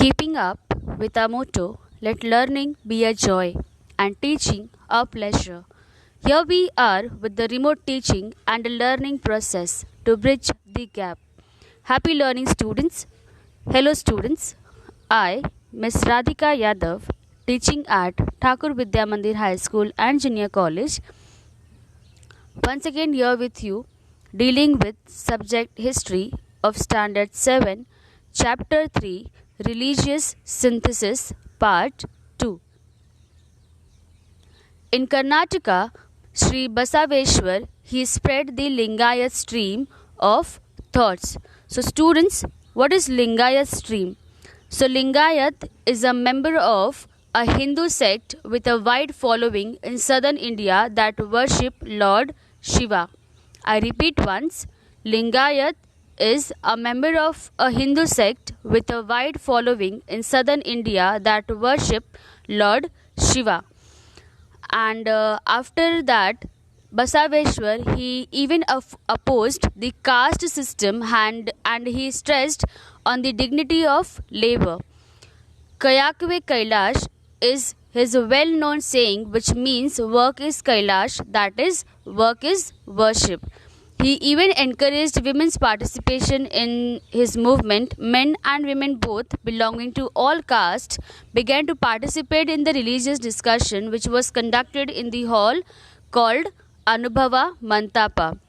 Keeping up with our motto, let learning be a joy and teaching a pleasure. Here we are with the remote teaching and learning process to bridge the gap. Happy learning, students. Hello, students. I, Miss Radhika Yadav, teaching at Thakur Vidya Mandir High School and Junior College, once again here with you, dealing with subject history of Standard 7, Chapter 3, Religious Synthesis, Part 2. In Karnataka, Sri Basaveshwar, he spread the Lingayat stream of thoughts. So students, what is Lingayat stream? So Lingayat is a member of a Hindu sect with a wide following in southern India that worship Lord Shiva. I repeat once, Lingayat is a member of a Hindu sect with a wide following in southern India that worship Lord Shiva. And after that, Basaveshwar, he even opposed the caste system and he stressed on the dignity of labor. Kayakve Kailash is his well-known saying, which means work is Kailash, that is, work is worship. He even encouraged women's participation in his movement. Men and women both belonging to all castes began to participate in the religious discussion which was conducted in the hall called Anubhava Mantapa.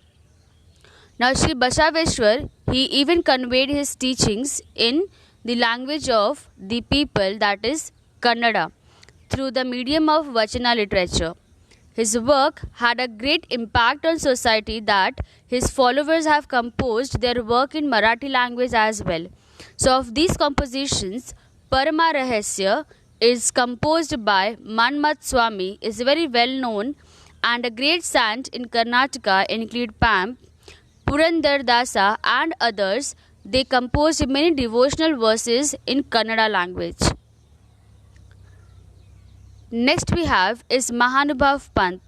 Now Sri Basaveshwar, he even conveyed his teachings in the language of the people, that is Kannada, through the medium of Vachana literature. His work had a great impact on society that his followers have composed their work in Marathi language as well. So of these compositions, Parama Rahasya is composed by Manmat Swami, is very well known, and a great sant in Karnataka include Pam, Purandar Dasa and others. They composed many devotional verses in Kannada language. Next we have is Mahanubhav Pant.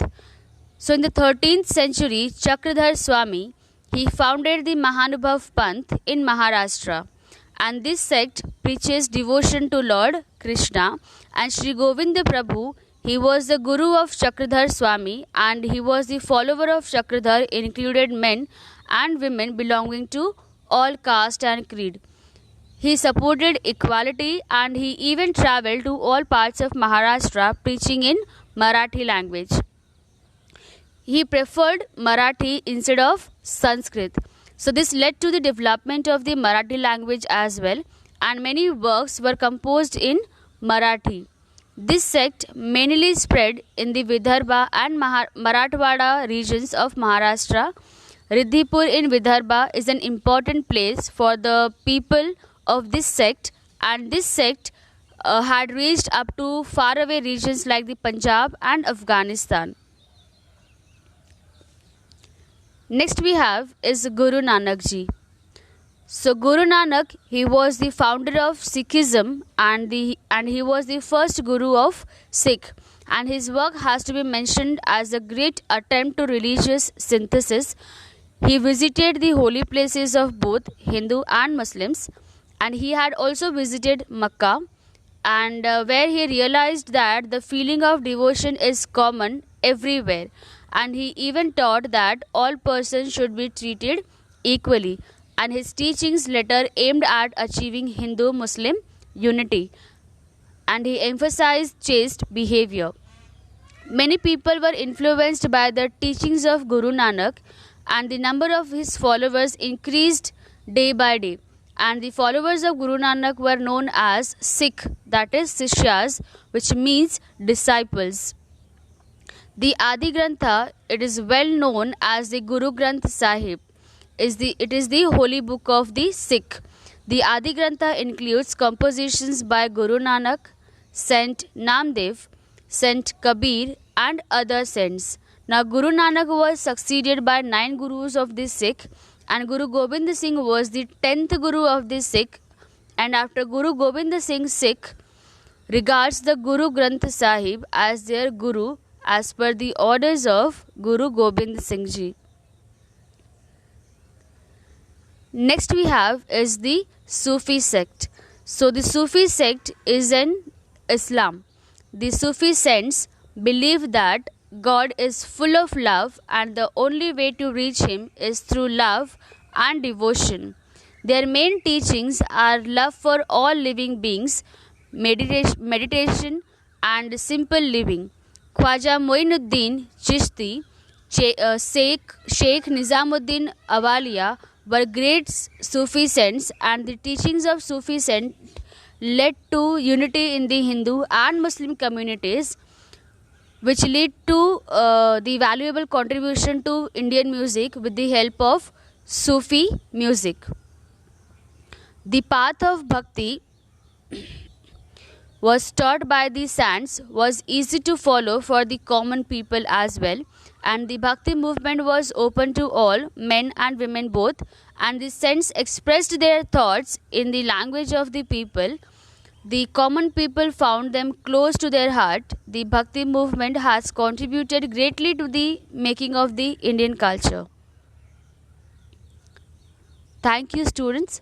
So in the 13th century, Chakradhar Swami, he founded the Mahanubhav Pant in Maharashtra. And this sect preaches devotion to Lord Krishna. And Sri Govinda Prabhu, he was the guru of Chakradhar Swami and he was the follower of Chakradhar, included men and women belonging to all caste and creed. He supported equality and he even travelled to all parts of Maharashtra preaching in Marathi language. He preferred Marathi instead of Sanskrit. So this led to the development of the Marathi language as well, and many works were composed in Marathi. This sect mainly spread in the Vidarbha and Marathwada regions of Maharashtra. Riddhipur in Vidarbha is an important place for the people of this sect, and this sect had reached up to faraway regions like the Punjab and Afghanistan. Next we have is Guru Nanak Ji. So Guru Nanak, he was the founder of Sikhism and he was the first guru of Sikh, and his work has to be mentioned as a great attempt to religious synthesis. He visited the holy places of both Hindu and Muslims, and he had also visited Makkah, and where he realized that the feeling of devotion is common everywhere, and he even taught that all persons should be treated equally, and his teachings later aimed at achieving Hindu-Muslim unity, and he emphasized chaste behavior. Many people were influenced by the teachings of Guru Nanak, and the number of his followers increased day by day. And the followers of Guru Nanak were known as Sikh, that is Sishyas, which means disciples. The Adi Grantha, it is well known as the Guru Granth Sahib. It is the holy book of the Sikh. The Adi Grantha includes compositions by Guru Nanak, Saint Namdev, Saint Kabir and other saints. Now Guru Nanak was succeeded by 9 gurus of the Sikh, and Guru Gobind Singh was the 10th Guru of the Sikh, and after Guru Gobind Singh, Sikh regards the Guru Granth Sahib as their Guru as per the orders of Guru Gobind Singh Ji. Next we have is the Sufi sect. So the Sufi sect is in Islam. The Sufi saints believe that God is full of love and the only way to reach Him is through love and devotion. Their main teachings are love for all living beings, meditation and simple living. Khwaja Moinuddin Chishti, Sheikh Nizamuddin Awaliya were great Sufi saints, and the teachings of Sufi saints led to unity in the Hindu and Muslim communities, which lead to the valuable contribution to Indian music with the help of Sufi music. The path of bhakti was taught by the saints was easy to follow for the common people as well, and the bhakti movement was open to all, men and women both, and the saints expressed their thoughts in the language of the people. The common people found them close to their heart. The bhakti movement has contributed greatly to the making of the Indian culture. Thank you, students.